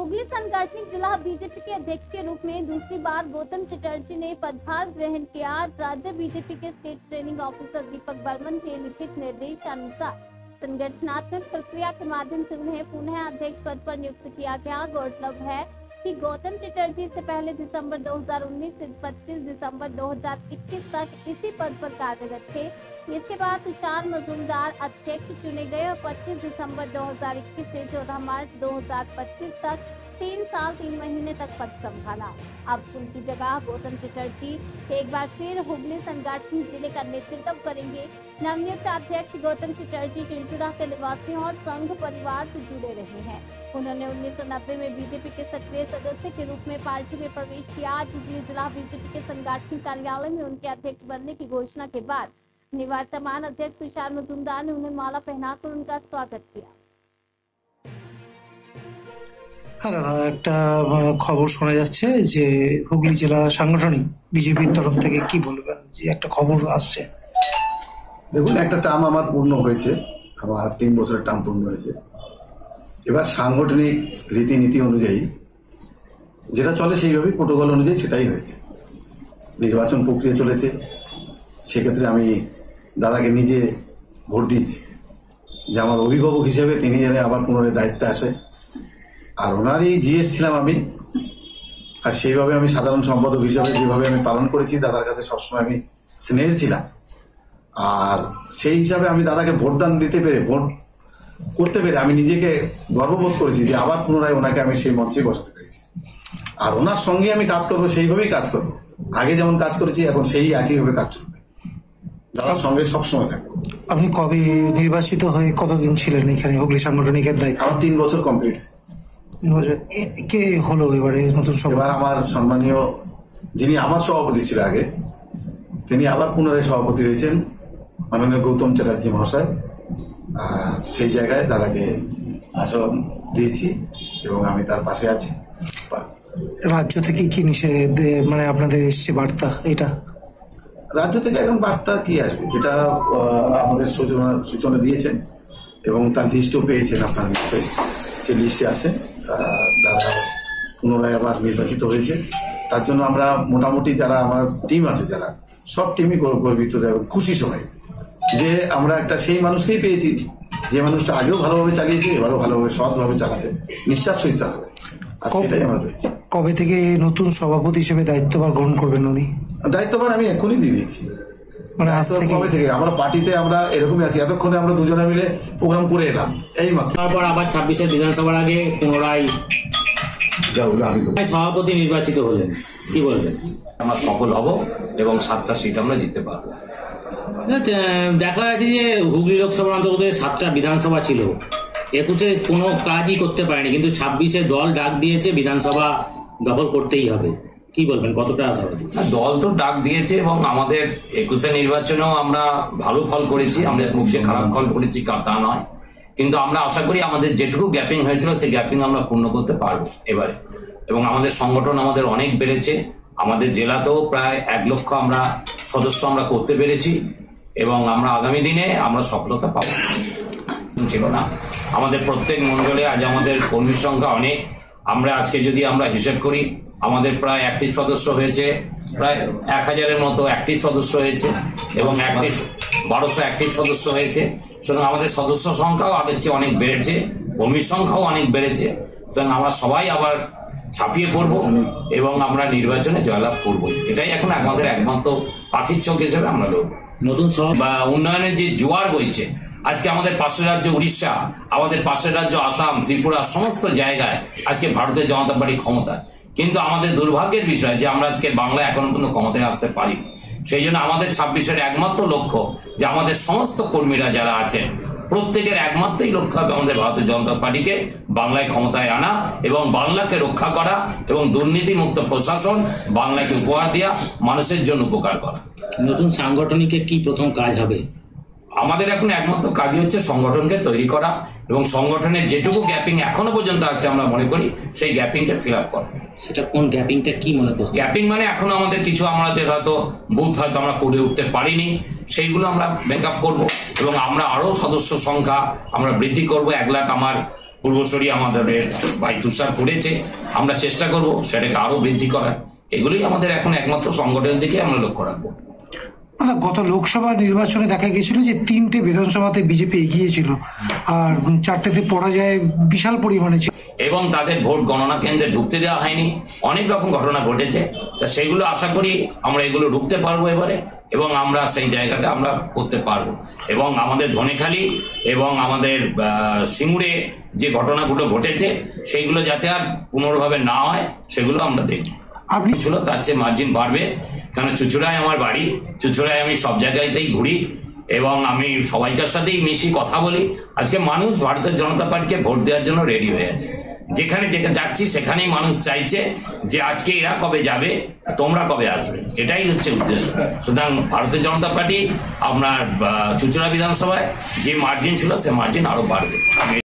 हुगली सांगठनिक जिला बीजेपी के अध्यक्ष के रूप में दूसरी बार गौतम चटर्जी ने पदभार ग्रहण किया। राज्य बीजेपी के स्टेट ट्रेनिंग ऑफिसर दीपक बर्मन के लिखित निर्देशानुसार संगठनात्मक प्रक्रिया के माध्यम से उन्हें पुनः अध्यक्ष पद पर नियुक्त किया गया। गौरतलब है कि गौतम चटर्जी से पहले दिसंबर 2019 से 25 दिसंबर 2021 तक इसी पद पर कार्यरत थे। इसके बाद तुषार मजूमदार अध्यक्ष चुने गए और 25 दिसंबर 2021 से 14 मार्च 2025 तक 3 साल 3 महीने तक पद संभाला। अब उनकी जगह गौतम चटर्जी एक बार फिर हुगली सांगठनिक जिले का नेतृत्व करेंगे। नवनियुक्त अध्यक्ष गौतम चटर्जी चिंचुड़ा के निवासियों और संघ परिवार से जुड़े रहे हैं। उन्होंने 1990 में बीजेपी के सक्रिय सदस्य के रूप में पार्टी में प्रवेश किया। आज हुगली जिला बीजेपी के सांगठनिक कार्यालय में उनके अध्यक्ष बनने की घोषणा के बाद निवर्तमान अध्यक्ष तुषार मजूमदार ने उन्हें माला पहनाकर उनका स्वागत किया। হ্যাঁ দাদা, একটা খবর শোনা যাচ্ছে যে হুগলি জেলা সাংগঠনিক বিজেপির তরফ থেকে কি বলবেন, যে একটা খবর আসছে। দেখুন, একটা টার্ম আমার পূর্ণ হয়েছে, আমার 3 বছরের টার্ম পূর্ণ হয়েছে। এবার সাংগঠনিক রীতিনীতি অনুযায়ী যেটা চলে সেইভাবেই প্রোটোকল অনুযায়ী সেটাই হয়েছে। নির্বাচন প্রক্রিয়া চলেছে, সেক্ষেত্রে আমি দাদাকে নিজে ভোট দিয়েছি যে আমার অভিভাবক হিসেবে তিনি যেন আবার পুনরায় দায়িত্বে আসে। আর ওনারই জিএস ছিলাম আমি, আর সেইভাবে আমি সাধারণ সম্পাদক হিসাবে যেভাবে আমি পালন করেছি দাদার কাছে সবসময় আমি স্নেহের ছিলাম। আর সেই হিসাবে আমি দাদাকে ভোটদান দিতে পেরে, ভোট করতে পেরে আমি নিজেকে গর্ববোধ করেছি যে আবার পুনরায় ওনাকে আমি সেই মঞ্চে বসাতে পেরেছি। আর ওনার সঙ্গে আমি কাজ করবো, সেইভাবেই কাজ করবো। আগে যেমন কাজ করেছি এখন সেই একইভাবে কাজ করবে, দাদার সঙ্গে সবসময় থাকবো। আপনি কবে নির্বাচিত হয়ে কতদিন ছিলেন এখানে হুগলি সাংগঠনিকের দায়িত্ব? আমার 3 বছর কমপ্লিট। কে হলো এবারে নতুন সভা? এবার আমার সম্মানীয় যিনি আমার সভাপতি ছিল আগে, তিনি আবার পুনরায় সভাপতি হয়েছেন, মাননীয় গৌতম চ্যাটার্জি মহাশয়। আর সেই জায়গায় দাদাকে আসন দিয়েছি এবং আমি তার পাশে আছি। রাজ্য থেকে কি নিষেধ মানে আপনাদের এসছে বার্তা? এটা রাজ্য থেকে এখন বার্তা কি আসবে, যেটা আমাদের সূচনা দিয়েছেন এবং তার লিস্টও পেয়েছেন আপনার নিশ্চয়ই, সেই লিস্টে আছে। দাদা পুনরায় আবার নির্বাচিত হয়েছে, তার জন্য আমরা মোটামুটি যারা আমার টিম আছে, যারা সব টিমই গর্বিত এবং খুশি সবাই যে আমরা একটা সেই মানুষকেই পেয়েছি যে মানুষটা আগেও ভালোভাবে চালিয়েছে, এবারও ভালোভাবে সৎভাবে চালাবে, নিঃশ্বাস সহিত চালাবে। আর সেটাই আমরা পেয়েছি। কবে থেকে নতুন সভাপতি হিসেবে দায়িত্বভার গ্রহণ করবেন উনি? দায়িত্বভার আমি এখনই দিয়ে দিয়েছি। মানে কবে থেকে আমরা পার্টিতে আমরা এরকমই আছি, এতক্ষণে আমরা দুজনে মিলে প্রোগ্রাম করে এলাম এই মাত্র। তারপর আবার 26-এর বিধানসভার আগে পুনরায় সভাপতি নির্বাচিত হলেন, কি বলবেন? আমরা সফল হব এবং 7টা সিট আমরা জিততে পারবো। দেখা যাচ্ছে যে হুগলি লোকসভার অন্তর্গত 7টা বিধানসভা ছিল, 21-এ কোনো কাজই করতে পারেনি, কিন্তু 26-এ দল ডাক দিয়েছে বিধানসভা দখল করতেই হবে। কি বলবেন, কতটা আশাবাদী? দল তো ডাক দিয়েছে এবং আমাদের 21-এ নির্বাচনেও আমরা ভালো ফল করেছি, আমরা খুব যে খারাপ ফল করেছি তা নয়, কিন্তু আমরা আশা করি আমাদের যেটুকু গ্যাপিং হয়েছিল সেই গ্যাপিং আমরা পূর্ণ করতে পারবো এবারে। এবং আমাদের সংগঠন আমাদের অনেক বেড়েছে, আমাদের জেলাতেও প্রায় 1 লক্ষ আমরা সদস্য আমরা করতে পেরেছি এবং আমরা আগামী দিনে আমরা সফলতা পাবো। ছিল না আমাদের প্রত্যেক মণ্ডলে, আজ আমাদের কর্মী সংখ্যা অনেক। আমরা আজকে যদি আমরা হিসেব করি আমাদের প্রায় অ্যাক্টিভ সদস্য হয়েছে প্রায় 1000-এর মতো অ্যাক্টিভ সদস্য হয়েছে এবং 1200 অ্যাক্টিভ সদস্য হয়েছে। সুতরাং আমাদের সদস্য সংখ্যাও আগের চেয়ে অনেক বেড়েছে, কর্মীর সংখ্যাও অনেক বেড়েছে। সুতরাং আমরা সবাই আবার ছাপিয়ে পড়বো এবং আমরা নির্বাচনে জয়লাভ করবো, এটাই এখন আমাদের একমাত্র পাখির চোখ হিসেবে আমরা লড়বো। নতুন বা উন্নয়নের যে জোয়ার বইছে, আজকে আমাদের পাশের রাজ্য উড়িষ্যা, আমাদের পাশের রাজ্য আসাম, ত্রিপুরা, সমস্ত জায়গায় আজকে ভারতীয় জনতা পার্টি ক্ষমতা। কিন্তু আমাদের দুর্ভাগ্যের বিষয় যে আমরা আজকে বাংলায় এখনো পর্যন্ত ক্ষমতায় আসতে পারি। সেই জন্য আমাদের 26-এর একমাত্র লক্ষ্য যে আমাদের সমস্ত কর্মীরা যারা আছেন প্রত্যেকের একমাত্রই লক্ষ্য হবে আমাদের ভারতীয় জনতা পার্টিকে বাংলায় ক্ষমতায় আনা এবং বাংলাকে রক্ষা করা এবং দুর্নীতিমুক্ত প্রশাসন বাংলাকে উপহার দেওয়া, মানুষের জন্য উপকার করা। নতুন সাংগঠনিকের কি প্রথম কাজ হবে? আমাদের এখন একমাত্র কাজই হচ্ছে সংগঠনকে তৈরি করা এবং সংগঠনের যেটুকু গ্যাপিং এখনো পর্যন্ত আছে আমরা মনে করি সেই গ্যাপিংকে ফিল আপ করা। সেটা কোন গ্যাপিংটা কি মনে করছেন? গ্যাপিং মানে এখনো আমাদের কিছু আমাদের হয়তো বুথ হয়তো আমরা করে উঠতে পারিনি, সেইগুলো আমরা মেকআপ করব এবং আমরা আরও সদস্য সংখ্যা আমরা বৃদ্ধি করব। 1 লাখ আমার পূর্বসরী আমাদের ভাই তুষার করেছে, আমরা চেষ্টা করব সেটাকে আরো বৃদ্ধি করার। এগুলোই আমাদের এখন একমাত্র সংগঠনের দিকে আমরা লক্ষ্য রাখবো। গত লোকসভা নির্বাচনে দেখা গেছিল যে 3টে বিধানসভাতে বিজেপি এগিয়েছিল আর 4টেতে পরাজয় বিশাল পরিমাণে ছিল, এবং তাদের ভোট গণনা কেন্দ্রে ঢুকতে দেওয়া হয়নি। অনেক রকম ঘটনা ঘটেছে, তা সেগুলো আশা করি আমরা এগুলো ঢুকতে পারবো এবারে, এবং আমরা সেই জায়গাটা আমরা করতে পারবো। এবং আমাদের ধনেখালি এবং আমাদের সিঙ্গুরে যে ঘটনাগুলো ঘটেছে সেইগুলো যাতে আর পুনর্ভাবে না হয় সেগুলো আমরা দেখব। আপনি ছিল তার চেয়ে মার্জিন বাড়বে, কারণ চুঁচুড়ায় আমার বাড়ি, চুঁচুড়ায় আমি সব জায়গাতেই ঘুরি এবং আমি সবাইকার সাথেই মিশি, কথা বলি। আজকে মানুষ ভারতীয় জনতা পার্টিকে ভোট দেওয়ার জন্য রেডি হয়ে আছে। যেখানে যেখানে যাচ্ছি সেখানেই মানুষ চাইছে যে আজকে এরা কবে যাবে, তোমরা কবে আসবে, এটাই হচ্ছে উদ্দেশ্য। সুতরাং ভারতীয় জনতা পার্টি আপনার চুঁচুড়া বিধানসভায় যে মার্জিন ছিল সে মার্জিন আরো বাড়বে।